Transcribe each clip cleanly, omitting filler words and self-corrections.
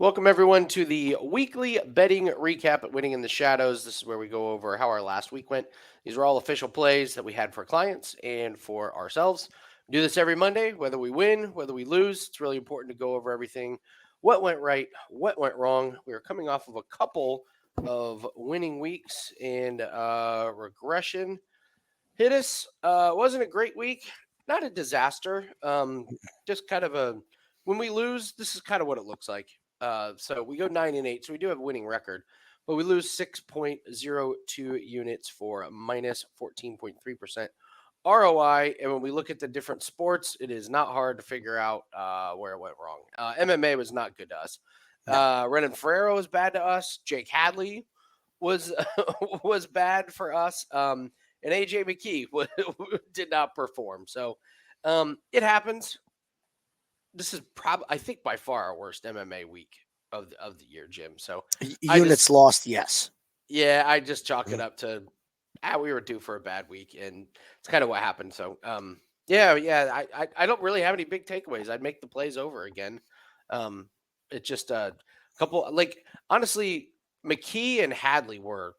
Welcome, everyone, to the weekly betting recap at Winning in the Shadows. This is where we go over how our last week went. These are all official plays that we had for clients and for ourselves. We do this every Monday, whether we win, whether we lose. It's really important to go over everything. What went right? What went wrong? We are coming off of a couple of winning weeks, and regression hit us. Wasn't a great week, not a disaster. Just kind of a when we lose, this is kind of what it looks like. So we go 9-8, so we do have a winning record, but we lose 6.02 units for a minus 14.3% ROI. And when we look at the different sports, it is not hard to figure out where it went wrong. MMA was not good to us. No. Renan Ferrero was bad to us. Jake Hadley was was bad for us. And AJ McKee did not perform. So it happens. This is probably, I think, by far our worst MMA week of the year, Jim. So I Units just, lost, yes. yeah, I just chalk it Mhm. up to we were due for a bad week, and it's kind of what happened. So yeah, I don't really have any big takeaways. I'd make the plays over again. Um, it just a couple like honestly, McKee and Hadley were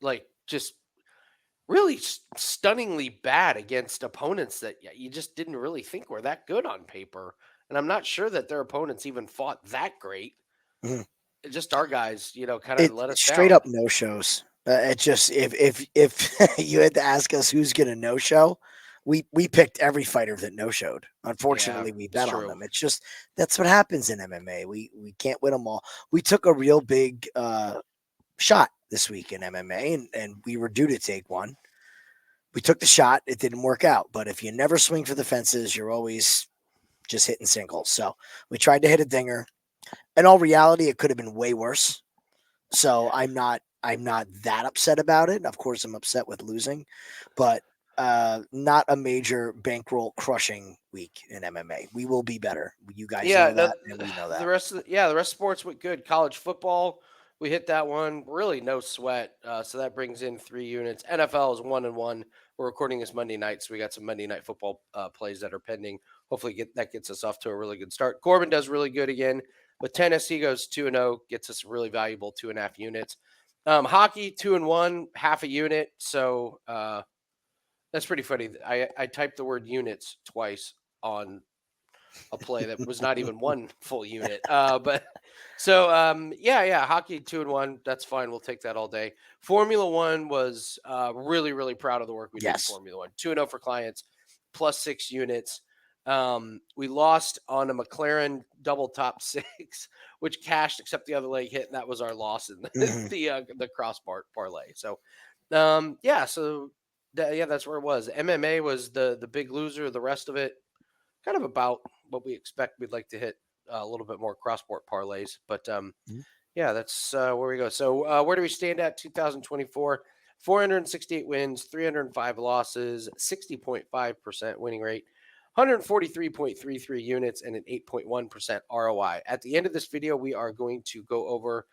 like just really stunningly bad against opponents that you just didn't really think were that good on paper. And I'm not sure that their opponents even fought that great. Mhm. Just our guys, kind of let It's us straight down. up no shows. It just if you had to ask us who's gonna no show, we picked every fighter that no showed. Yeah, Unfortunately, we it's bet on true. them. It's just that's what happens in MMA. We can't win them all. We took a real big shot this week in MMA, and we were due to take one. We took the shot. It didn't work out. But if you never swing for the fences, you're always just hitting singles. So we tried to hit a dinger. In all reality, it could have been way worse. So I'm not that upset about it. Of course, I'm upset with losing, but not a major bankroll crushing week in MMA. We will be better. You guys Yeah, know no, that, and we know the that. rest of the rest of sports went good. College football, we hit that one, really no sweat. So that brings in 3 units. NFL is 1-1. We're recording this Monday night, so we got some Monday night football plays that are pending. Hopefully, that gets us off to a really good start. Corbin does really good again with tennis. He goes 2-0, gets us really valuable 2.5 units. Hockey 2-1, half a unit. So that's pretty funny. I typed the word units twice on a play that was not even one full unit. But so yeah, hockey 2-1. That's fine. We'll take that all day. Formula One was really, really proud of the work we did in Yes. Formula One. 2-0 for clients, plus 6 units. We lost on a McLaren double top six, which cashed except the other leg hit, and that was our loss in Hmm. the crossbar parlay. So yeah, so yeah, that's where it was. MMA was the big loser. The rest of it kind of about what we expect. We'd like to hit a little bit more cross-sport parlays, but yeah, that's where we go. So where do we stand at 2024? 468 wins, 305 losses, 60.5% winning rate, 143.33 units, and an 8.1% ROI. At the end of this video, we are going to go over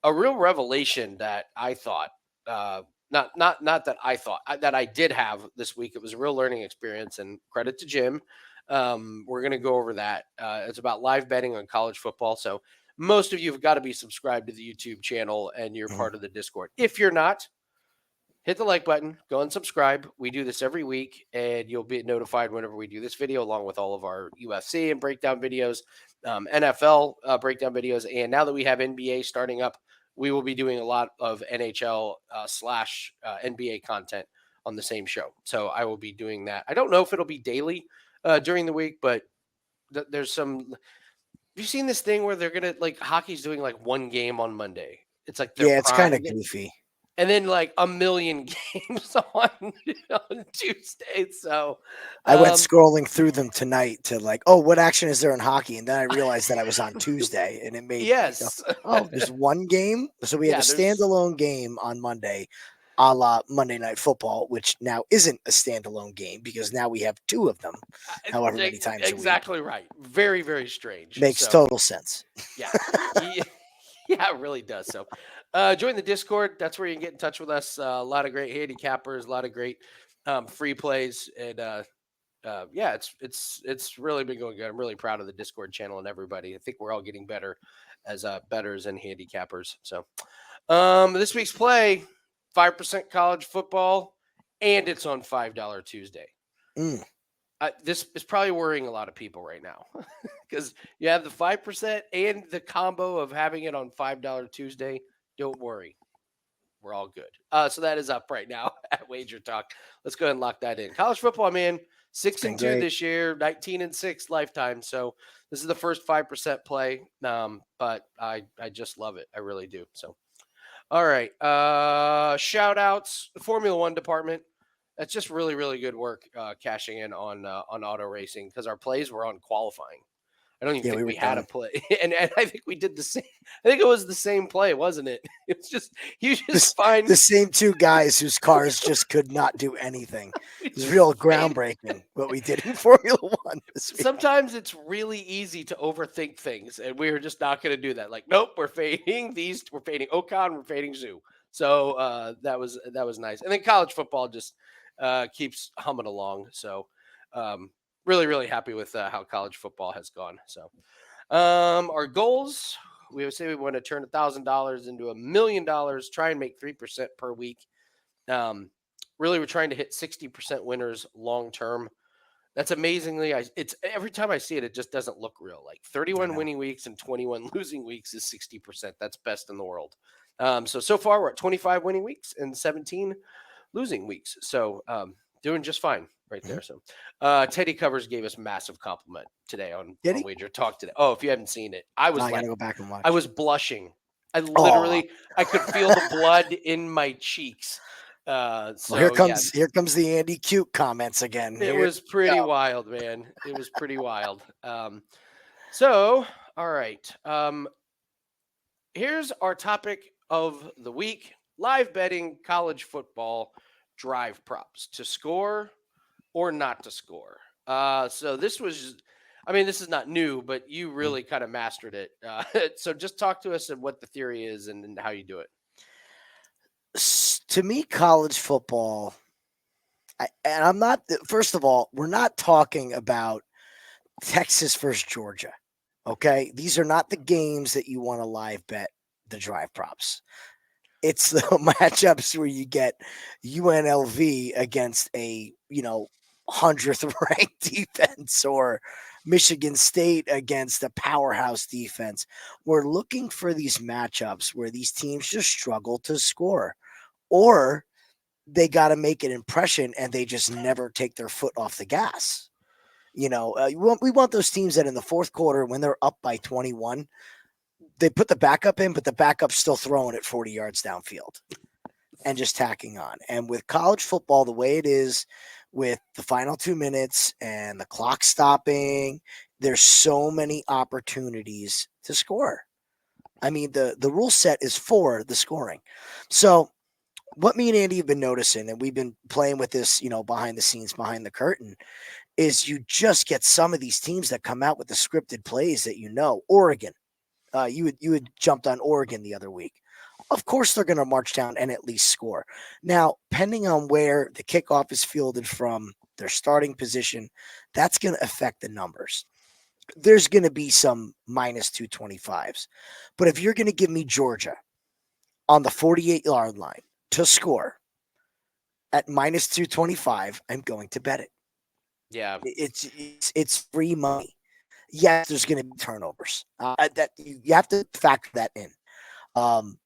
a real revelation that I thought, not that I thought that I did have this week. It was a real learning experience, and credit to Jim. We're going to go over that. It's about live betting on college football. So most of you have got to be subscribed to the YouTube channel, and you're Hmm. part of the Discord. If you're not, hit the like button, go and subscribe. We do this every week, and you'll be notified whenever we do this video, along with all of our UFC and breakdown videos, NFL breakdown videos. And now that we have NBA starting up, we will be doing a lot of NHL slash NBA content on the same show. So I will be doing that. I don't know if it'll be daily during the week, but there's some. Have you seen this thing where they're gonna like hockey's doing like one game on Monday? It's like their Yeah, it's kind prime, of goofy. and then like a million games on Tuesday. So, I went um, scrolling through them tonight to like, oh, what action is there in hockey? And then I realized that I was on Tuesday, and it made me go, yes, oh, there's one game. So we had a yeah. There's standalone game on Monday, a la Monday Night Football, which now isn't a standalone game because now we have two of them, however many times a week. exactly right. Very, very strange. Makes So total sense. yeah, yeah, yeah, it really does. So, join the Discord. That's where you can get in touch with us. A lot of great handicappers, a lot of great free plays, and yeah, it's really been going good. I'm really proud of the Discord channel and everybody. I think we're all getting better as bettors and handicappers. So, this week's play, 5% college football, and it's on $5 Tuesday. Mm. This is probably worrying a lot of people right now because you have the 5% and the combo of having it on $5 Tuesday. Don't worry, we're all good. So that is up right now at Wager Talk. Let's go ahead and lock that in. College football, man, It's six been and two great. this year, 19-6 lifetime. So this is the first 5% play. But I just love it. I really do. So all right. Shout outs, the Formula One department. That's just really, really good work cashing in on auto racing because our plays were on qualifying. I don't even Yeah, think we were we had a done. play, and I think we did the same. I think it was the same play, wasn't it? It's just you just This find the same two guys whose cars just could not do anything. we It was just real fade. groundbreaking what we did in Formula One this week. Sometimes it's really easy to overthink things, and we are just not going to do that. Like, nope, we're fading these. We're fading Ocon. We're fading Zoo. So that was nice. And then college football just keeps humming along. So really, really happy with how college football has gone. So our goals. We would say we want to turn $1,000 into $1,000,000. Try and make 3% per week. Um, really, we're trying to hit 60% winners long term. That's amazingly. It's every time I see it, it just doesn't look real. Like I 31 know. winning weeks and 21 losing weeks is 60%. That's best in the world. So far we're at 25 winning weeks and 17 losing weeks. So doing just fine right Mhm. there. So Teddy Covers gave us massive compliment today Did on he? Wager Talk today. Oh, if you haven't seen it, I No, was I got like, to go back and I watch. was blushing. I Oh, literally, I could feel the blood in my cheeks. well, here So yeah, comes here comes the Andy Cute comments again. it Here was we pretty go. wild, man. It was pretty wild. So, all right. Here's our topic of the week: live betting college football drive props to score or not to score. So this was, I mean, this is not new, but you Mm. really kind of mastered it. So just talk to us and what the theory is and how you do it. To me, college football, and I'm not. First of all, we're not talking about Texas versus Georgia. Okay, these are not the games that you want to live bet the drive props. It's the matchups where you get UNLV against a 100th ranked defense or Michigan State against a powerhouse defense. We're looking for these matchups where these teams just struggle to score, or they got to make an impression and they just never take their foot off the gas. We want those teams that in the fourth quarter, when they're up by 21, they put the backup in, but the backup's still throwing it 40 yards downfield and just tacking on. And with college football, the way it is, with the final 2 minutes and the clock stopping, there's so many opportunities to score. I mean, the rule set is for the scoring. So what me and Andy have been noticing, and we've been playing with this, behind the scenes, behind the curtain, is you just get some of these teams that come out with the scripted plays that Oregon. You had jumped on Oregon the other week. Of course, they're going to march down and at least score. Now, depending on where the kickoff is fielded from, their starting position, that's going to affect the numbers. There's going to be some minus 225s. But if you're going to give me Georgia on the 48-yard line to score at minus 225, I'm going to bet it. Yeah. It's free money. Yes, there's going to be turnovers. That you have to factor that in. Um,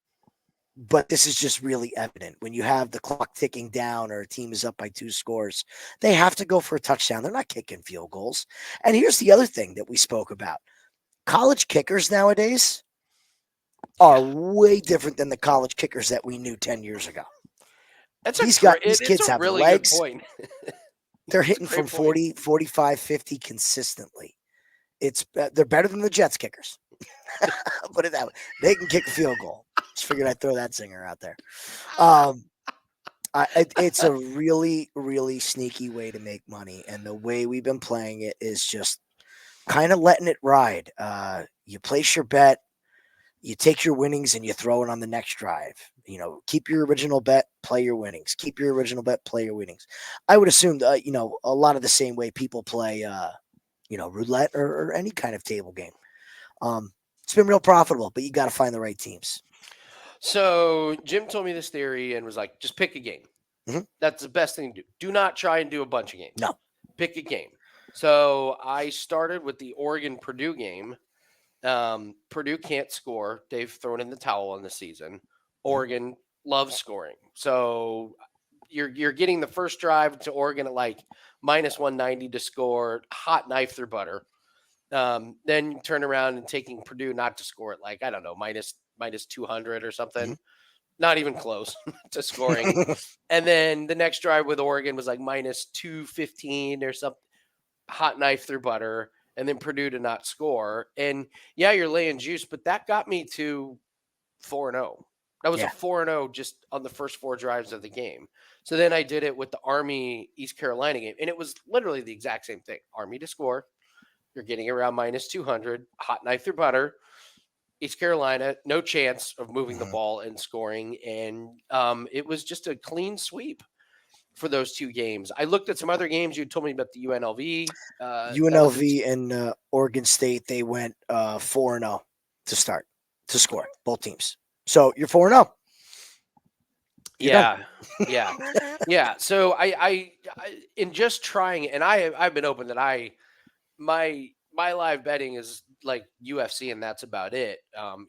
but this is just really evident when you have the clock ticking down or a team is up by 2 scores. They have to go for a touchdown. They're not kicking field goals. And here's the other thing that we spoke about: college kickers nowadays Yeah. are way different than the college kickers that we knew 10 years ago. It's a These guys, great. these It's kids a have really good legs. point. They're It's a hitting from great point. 40, 45, 50 consistently. They're better than the Jets kickers. I'll put it that way. They can kick a field goal. Just figured I'd throw that singer out there. Um, it's a really, really sneaky way to make money, and the way we've been playing it is just kind of letting it ride. You place your bet, you take your winnings, and you throw it on the next drive. keep your original bet, play your winnings. Keep your original bet, play your winnings. I would assume that, a lot of the same way people play, roulette or any kind of table game. It's been real profitable, but you got to find the right teams. So Jim told me this theory and was like, just pick a game. Mhm. That's the best thing to do. Do not try and do a bunch of games. No. Pick a game. So I started with the Oregon Purdue game. Purdue can't score. They've thrown in the towel on the season. Mhm. Oregon loves scoring. So you're getting the first drive to Oregon at like minus 190 to score, hot knife through butter. Then you turn around and taking Purdue not to score at like, I don't know, minus 200 or Mhm. something. Not even close to scoring. And then the next drive with Oregon was like minus 215 or something, hot knife through butter, and then Purdue to not score. And yeah, you're laying juice, but that got me to 4-0. That was a Yeah. 4-0 just on the first four drives of the game. So then I did it with the Army East Carolina game, and it was literally the exact same thing. Army to score, you're getting around minus 200, hot knife through butter. East Carolina, no chance of moving the Mhm. ball and scoring. And it was just a clean sweep for those two games. I looked at some other games. You told me about the UNLV. That was UNLV and Oregon State, they went 4-0 to start, to score, both teams. So you're 4-0. You're done. yeah, yeah, yeah. So in just trying, and I've been open that my live betting is like UFC, and that's about it.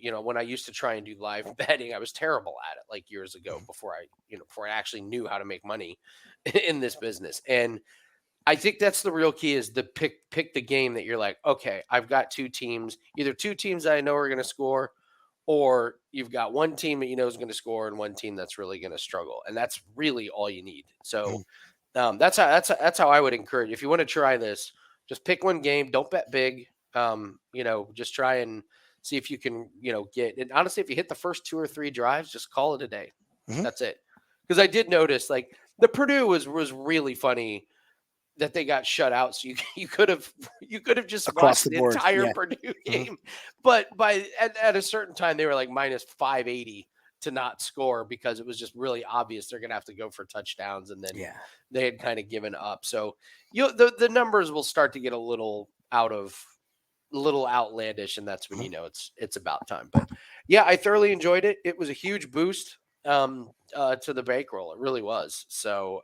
When I used to try and do live betting, I was terrible at it like years ago before I actually knew how to make money in this business. And I think that's the real key is to pick the game that you're like, okay, I've got two teams, either two teams that I know are going to score, or you've got one team that you know is going to score and one team that's really going to struggle, and that's really all you need. So Mhm. that's how I would encourage. If you want to try this, just pick one game. Don't bet big. Just try and see if you can get. And honestly, if you hit the first two or three drives, just call it a day. Mhm. That's it. Because I did notice like the Purdue was really funny that they got shut out. So you could have just Across watched the the board. entire Yeah. Purdue Mhm. game, but at a certain time they were like minus 580 to not score because it was just really obvious they're gonna have to go for touchdowns, and then Yeah. they had kind of given up. So the numbers will start to get a little outlandish, and that's when Mhm. it's about time. But yeah, I thoroughly enjoyed it. It was a huge boost to the bankroll. It really was. So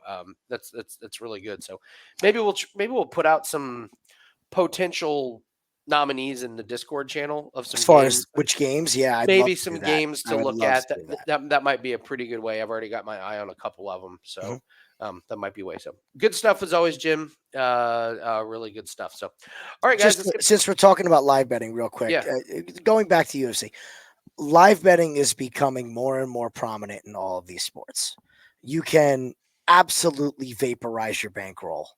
that's really good. So maybe we'll put out some potential nominees in the Discord channel of As some far as games. which games, yeah, I'd love Maybe to do some that. games I to would look love to at. That do that. that that might be a pretty good way. I've already got my eye on a couple of them, Mhm. so that might be a way. So good stuff as always, Jim. Really good stuff. So, all right, guys, Just let's get since we're talking about live betting, real quick, yeah. going back to UFC, live betting is becoming more and more prominent in all of these sports. You can absolutely vaporize your bankroll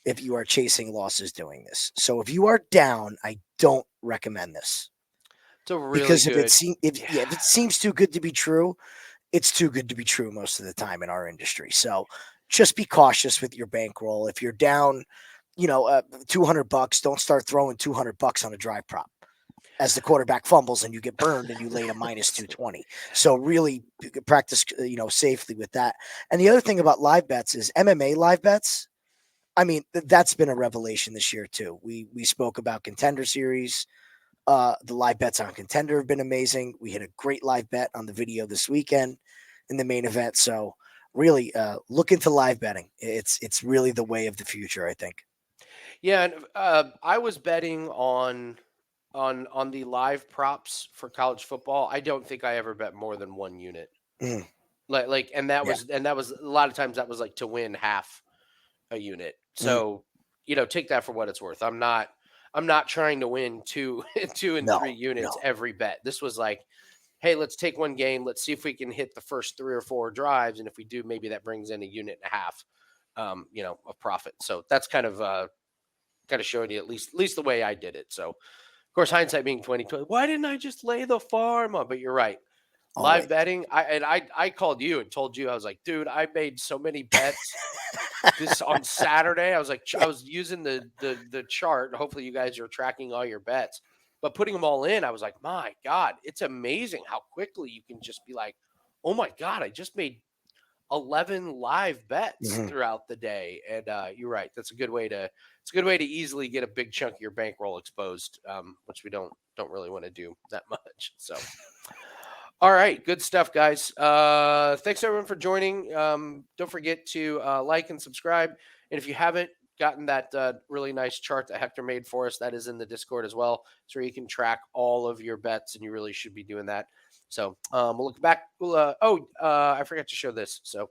if you are chasing losses doing this. So if you are down, I don't recommend this It's a really because good. if it seems too good to be true, it's too good to be true most of the time in our industry. So just be cautious with your bankroll. If you're down, 200 bucks, don't start throwing 200 bucks on a drive prop as the quarterback fumbles and you get burned and you laid a minus 220. So really practice, safely with that. And the other thing about live bets is MMA live bets. I mean, that's been a revelation this year too. We spoke about Contender Series. The live bets on Contender have been amazing. We had a great live bet on the video this weekend in the main event. So really, look into live betting. It's really the way of the future, I think. Yeah, and I was betting on the live props for college football. I don't think I ever bet more than one unit. Mm, And that yeah. was a lot of times that was like to win half a unit. Mm, So, take that for what it's worth. I'm not trying to win two two and no, three units no. every bet. This was like, hey, let's take one game. Let's see if we can hit the first three or four drives. And if we do, maybe that brings in a unit and a half of profit. So that's kind of showing you at least the way I did it. So of course, hindsight being 2020, why didn't I just lay the farm on? But you're right. Live Always. betting. I called you and told you, I was like, dude, I made so many bets this on Saturday. I was like, I Yeah. was using the chart. Hopefully, you guys are tracking all your bets, but putting them all in, I was like, my God, it's amazing how quickly you can just be like, oh my God, I just made 11 live bets Mhm. throughout the day. And you're right. That's a good way to, it's a good way to easily get a big chunk of your bankroll exposed, which we don't really want to do that much. So, all right, good stuff, guys. Thanks everyone for joining. Don't forget to like and subscribe. And if you haven't gotten that really nice chart that Hector made for us, that is in the Discord as well, so you can track all of your bets, and you really should be doing that. So we'll look back. I forgot to show this. So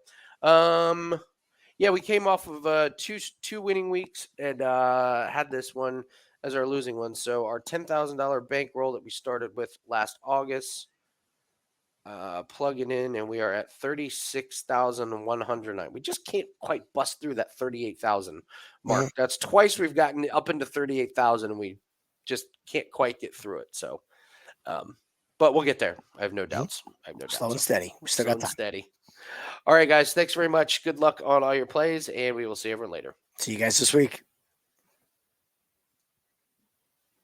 yeah, we came off of two winning weeks and had this one as our losing one. So our $10,000 bankroll that we started with last August, plug it in, and we are at 36,109. We just can't quite bust through that 38,000 Mhm. mark. That's twice we've gotten up into 38,000, and we just can't quite get through it. So, um, but we'll get there. I have no Mhm. doubts. I have no Slow doubts. and So, steady. We still slow got and time. steady. All right, guys. Thanks very much. Good luck on all your plays, and we will see everyone later. See you guys this week.